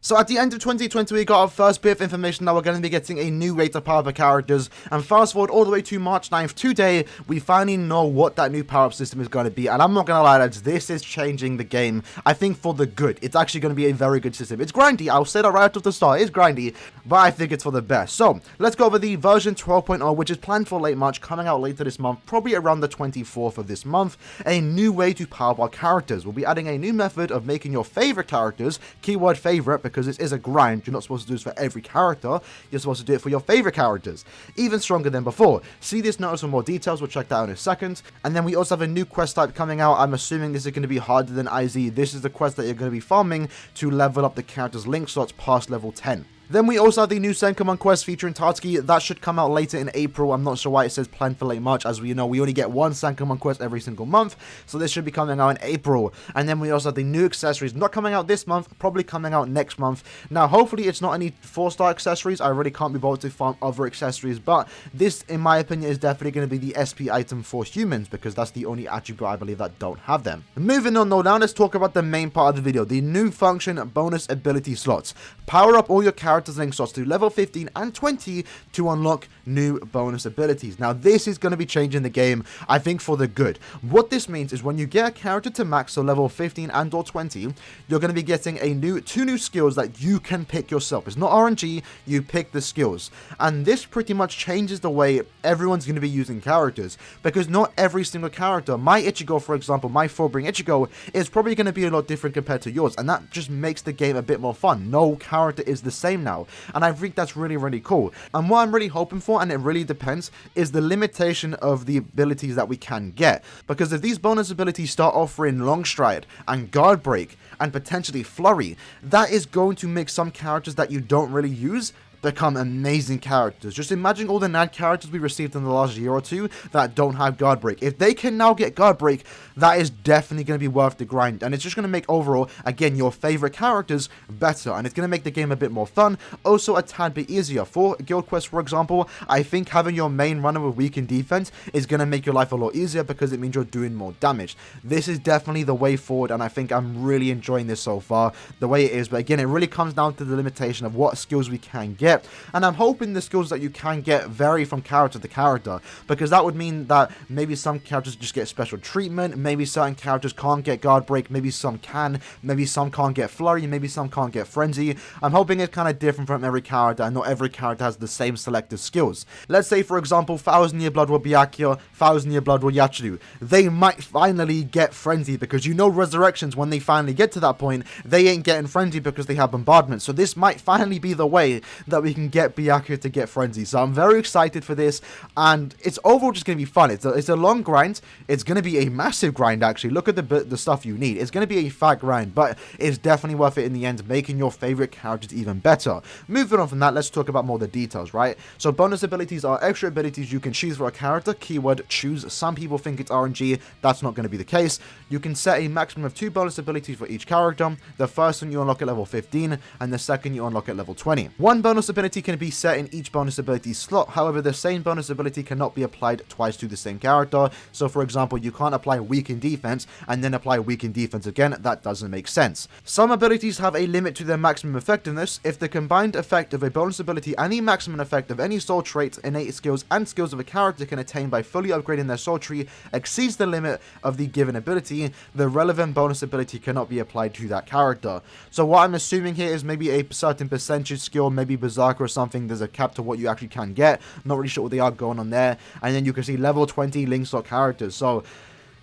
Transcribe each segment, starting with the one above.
So at the end of 2020, we got our first bit of information that we're going to be getting a new way to power up the characters, and fast forward all the way to March 9th today, we finally know what that new power-up system is going to be, and I'm not going to lie, lads, this is changing the game, I think, for the good. It's actually going to be a very good system. It's grindy, I'll say that right off the start, it's grindy, but I think it's for the best. So, let's go over the version 12.0, which is planned for late March, coming out later this month, probably around the 24th of this month. A new way to power up our characters. We'll be adding a new method of making your favorite characters, keyword favorite, because this is a grind. You're not supposed to do this for every character, you're supposed to do it for your favorite characters, even stronger than before. See this notice for more details, we'll check that out in a second. And then we also have a new quest type coming out. I'm assuming this is going to be harder than IZ. This is the quest that you're going to be farming to level up the character's link slots past level 10. Then we also have the new Senkaman quest featuring Tatsuki. That should come out later in April. I'm not sure why it says planned for late March. As we know, we only get one Senkaman quest every single month, so this should be coming out in April. And then we also have the new accessories, not coming out this month, probably coming out next month. Now, hopefully it's not any 4-star accessories. I really can't be bothered to farm other accessories, but this, in my opinion, is definitely going to be the SP item for humans, because that's the only attribute I believe that don't have them. Moving on though, now let's talk about the main part of the video, the new function bonus ability slots. Power up all your characters' link slots to level 15 and 20 to unlock new bonus abilities. Now this is going to be changing the game, I think, for the good. What this means is when you get a character to max, so level 15 and or 20, you're going to be getting two new skills that you can pick yourself. It's not RNG, you pick the skills. And this pretty much changes the way everyone's going to be using characters, because not every single character, my Ichigo for example, my Fullbring Ichigo, is probably going to be a lot different compared to yours, and that just makes the game a bit more fun. No character is the same now, and I think that's really, really cool. And what I'm really hoping for, and it really depends, is the limitation of the abilities that we can get. Because if these bonus abilities start offering Long Stride and Guard Break and potentially Flurry, that is going to make some characters that you don't really use become amazing characters. Just imagine all the NAD characters we received in the last year or two that don't have Guard Break. If they can now get Guard Break, that is definitely going to be worth the grind, and it's just going to make overall, again, your favorite characters better, and it's going to make the game a bit more fun, also a tad bit easier. For Guild Quest, for example, I think having your main runner with weak in defense is going to make your life a lot easier, because it means you're doing more damage. This is definitely the way forward, and I think I'm really enjoying this so far, the way it is. But again, it really comes down to the limitation of what skills we can get, and I'm hoping the skills that you can get vary from character to character, because that would mean that maybe some characters just get special treatment, maybe certain characters can't get Guard Break, maybe some can, maybe some can't get Flurry, maybe some can't get Frenzy. I'm hoping it's kind of different from every character, and not every character has the same selected skills. Let's say, for example, 1000 Year Blood will Byakuya, 1000 Year Blood will Yachiru. They might finally get Frenzy, because you know Resurrections, when they finally get to that point, they ain't getting Frenzy because they have Bombardment. So this might finally be the way that we can get Byakuya to get Frenzy. So I'm very excited for this, and it's overall just going to be fun. It's a long grind. It's going to be a massive grind, actually. Look at the stuff you need. It's going to be a fat grind, but it's definitely worth it in the end, making your favorite characters even better. Moving on from that, let's talk about more of the details, right? So bonus abilities are extra abilities you can choose for a character. Keyword choose. Some people think it's RNG. That's not going to be the case. You can set a maximum of 2 bonus abilities for each character. The first one you unlock at level 15, and the second you unlock at level 20. One bonus ability can be set in each bonus ability slot. However, the same bonus ability cannot be applied twice to the same character. So for example, you can't apply weak in defense and then apply weak in defense again. That doesn't make sense. Some abilities have a limit to their maximum effectiveness. If the combined effect of a bonus ability and the maximum effect of any soul traits, innate skills, and skills of a character can attain by fully upgrading their soul tree exceeds the limit of the given ability, the relevant bonus ability cannot be applied to that character. So what I'm assuming here is maybe a certain percentage skill, maybe Berserker or something. There's a cap to what you actually can get. Not really sure what they are going on there. And then you can see level 20 link slot characters. So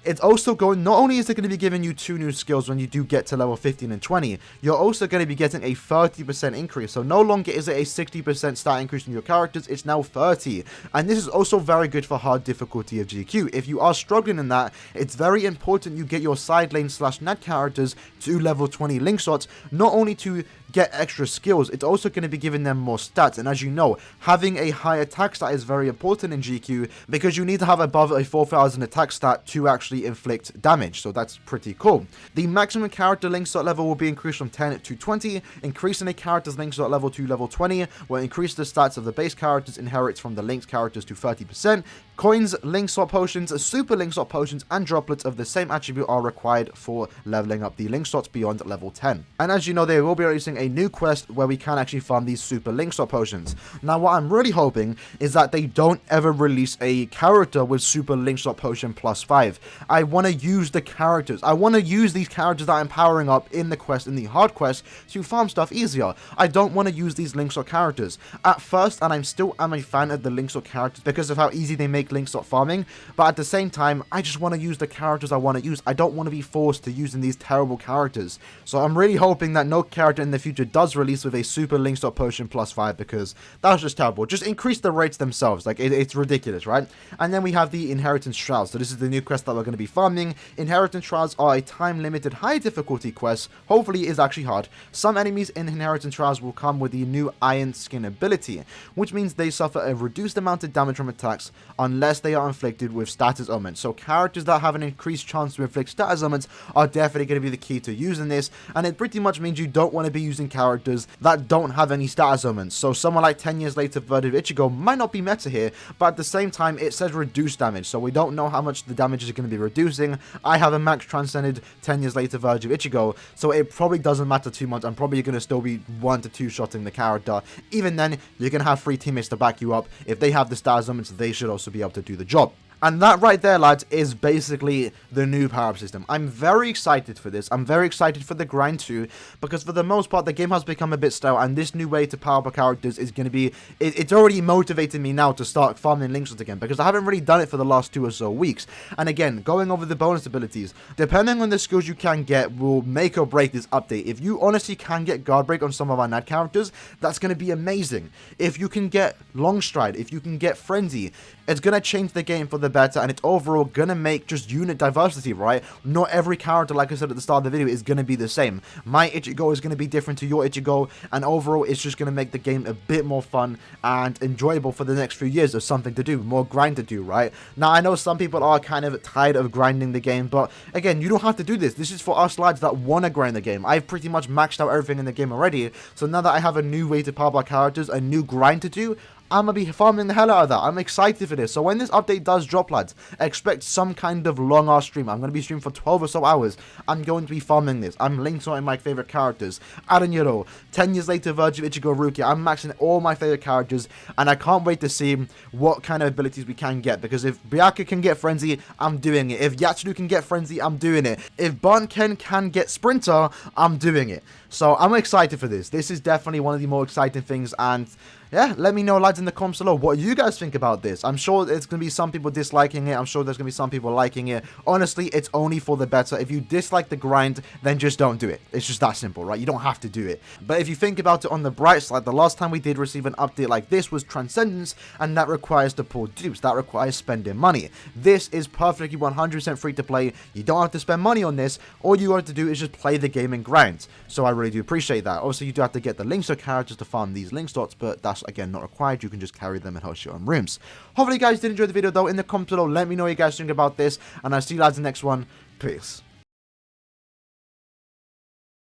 it's also going, not only is it going to be giving you 2 new skills when you do get to level 15 and 20, you're also going to be getting a 30% increase. So no longer is it a 60% stat increase in your characters, it's now 30. And this is also very good for hard difficulty of GQ. If you are struggling in that, it's very important you get your side lane / NAD characters to level 20 link slots, not only to get extra skills, it's also going to be giving them more stats. And as you know, having a high attack stat is very important in GQ, because you need to have above a 4000 attack stat to actually inflict damage. So that's pretty cool. The maximum character link slot level will be increased from 10 to 20. Increasing a character's link slot level to level 20 will increase the stats of the base characters inherits from the linked characters to 30%. Coins, link swap potions, super link swap potions, and droplets of the same attribute are required for leveling up the link slots beyond level 10. And as you know, they will be releasing a new quest where we can actually farm these super link swap potions. Now, what I'm really hoping is that they don't ever release a character with super link swap potion +5. I want to use the characters. I want to use these characters that I'm powering up in the quest, in the hard quest, to farm stuff easier. I don't want to use these link swap characters. At first, and I'm still a fan of the link swap characters because of how easy they make link swap farming, but at the same time, I just want to use the characters I want to use. I don't want to be forced to using these terrible characters. So I'm really hoping that no character in the future does release with a super link swap potion +5, because that's just terrible. Just increase the rates themselves. Like, it's ridiculous, right? And then we have the Inheritance Shrouds. So this is the new quest that we're going to be farming. Inheritance Shrouds are a time-limited high difficulty quest. Hopefully it is actually hard. Some enemies in Inheritance Shrouds will come with the new Iron Skin ability, which means they suffer a reduced amount of damage from attacks unless they are inflicted with status ailments. So characters that have an increased chance to inflict status ailments are definitely going to be the key to using this, and it pretty much means you don't want to be using characters that don't have any status ailments. So someone like 10 years later Verdict Ichigo might not be meta here, but at the same time it says reduced damage, so we don't know how much the damage is going to be reducing. I have a max transcended 10 years later Verdict Ichigo, so it probably doesn't matter too much. I'm probably going to still be 1 to 2 shotting the character. Even then, you're going to have 3 teammates to back you up. If they have the status ailments, they should also be able to do the job. And that right there, lads, is basically the new power-up system. I'm very excited for this. I'm very excited for the grind too, because for the most part, the game has become a bit stale, and this new way to power up characters is going to be... It's already motivating me now to start farming link slots again, because I haven't really done it for the last 2 or so weeks. And again, going over the bonus abilities, depending on the skills you can get will make or break this update. If you honestly can get guard break on some of our NAD characters, that's going to be amazing. If you can get long stride, if you can get frenzy, it's going to change the game for the better, and it's overall going to make just unit diversity, right? Not every character, like I said at the start of the video, is going to be the same. My Ichigo is going to be different to your Ichigo, and overall it's just going to make the game a bit more fun and enjoyable for the next few years. of something to do, more grind to do, right? Now, I know some people are kind of tired of grinding the game, but again, you don't have to do this. This is for us lads that want to grind the game. I've pretty much maxed out everything in the game already, so now that I have a new way to power up characters, a new grind to do, I'm going to be farming the hell out of that. I'm excited for this. So when this update does drop, lads, expect some kind of long-ass stream. I'm going to be streaming for 12 or so hours. I'm going to be farming this. I'm linked on my favorite characters. Aaroniero, 10 years later, Virgin Ichigo Rookie. I'm maxing all my favorite characters, and I can't wait to see what kind of abilities we can get. Because if Byakuya can get Frenzy, I'm doing it. If Yatsuru can get Frenzy, I'm doing it. If Banken can get Sprinter, I'm doing it. So I'm excited for this. This is definitely one of the more exciting things, and yeah, let me know, lads, in the comments below what you guys think about this. I'm sure there's going to be some people disliking it. I'm sure there's going to be some people liking it. Honestly, it's only for the better. If you dislike the grind, then just don't do it. It's just that simple, right? You don't have to do it. But if you think about it on the bright side, the last time we did receive an update like this was Transcendence, and that requires to pull dupes. That requires spending money. This is perfectly 100% free to play. You don't have to spend money on this. All you have to do is just play the game and grind. So I really do appreciate that. Obviously, you do have to get the links to characters to farm these link slots, but that's again not required. You can just carry them and host your own rooms. Hopefully you guys did enjoy the video though. In the comments below, let me know what you guys think about this, and I'll see you lads in the next one. Peace.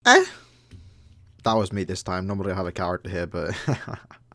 That was me this time. Normally I have a character here, but